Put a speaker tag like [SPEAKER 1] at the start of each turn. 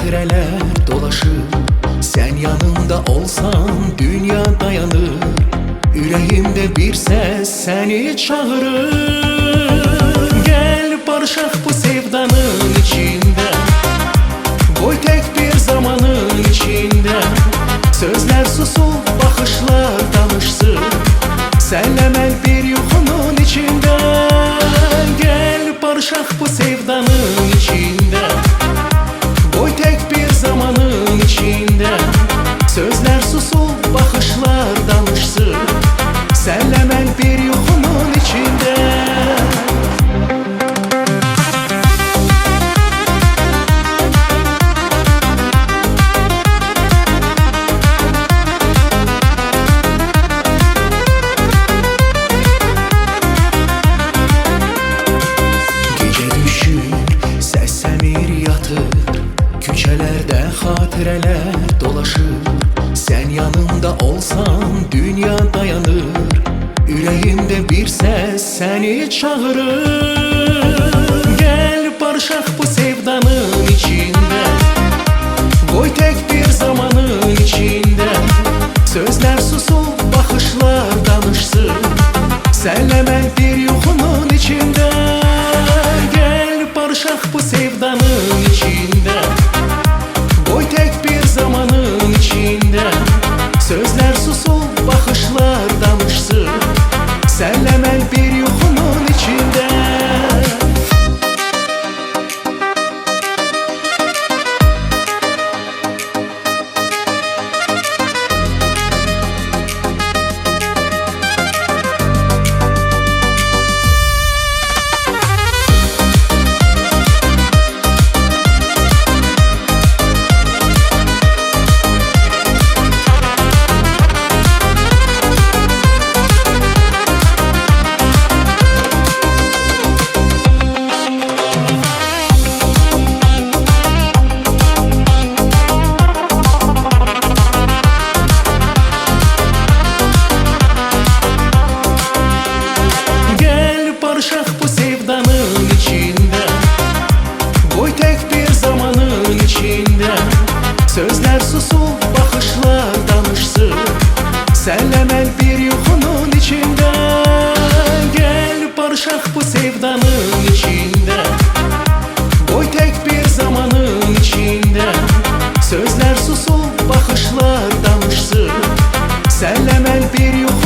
[SPEAKER 1] hatireler dolaşır. Sen yanımda olsan dünya dayanır. Yüreğimde bir ses seni çağırır. Gel barışak bu sevdanın içinde, koy tek bir zamanın içinde. Sözler susup bakışlar danışsın, senle mən bir yuxunun içinde. Gel barışak bu sevdanın içinde, koy tek bir zamanın içinde. Sözler susup bakışlar danışsın, senle mən bir yuxunun içinde. Küçelerde hatireler dolaşır. Sen yanımda olsan dünya dayanır. Yüreğimde bir ses seni çağırır. Gel barışak bu sevdanın içinde, koy tek bir zamanın içinde. Sözler susup bakışlar danışsın, senle mən bir yuxunun içinde. Gel barışak bu sevdanın içinde, koy tek bir zamanın içinde. Sözler susup bakışlar danışsın, senle mən bir yuxunun içinde. Barışak bu sevdanın içinde, koy tek bir zamanın içinde. Sözler susup bakışlar danışsın, senle mən bir yuxunun içinde. Gel barışak bu sevdanın içinde, koy tek bir zamanın içinde. Sözler susup bakışlar danışsın, senle mən bir yuxunun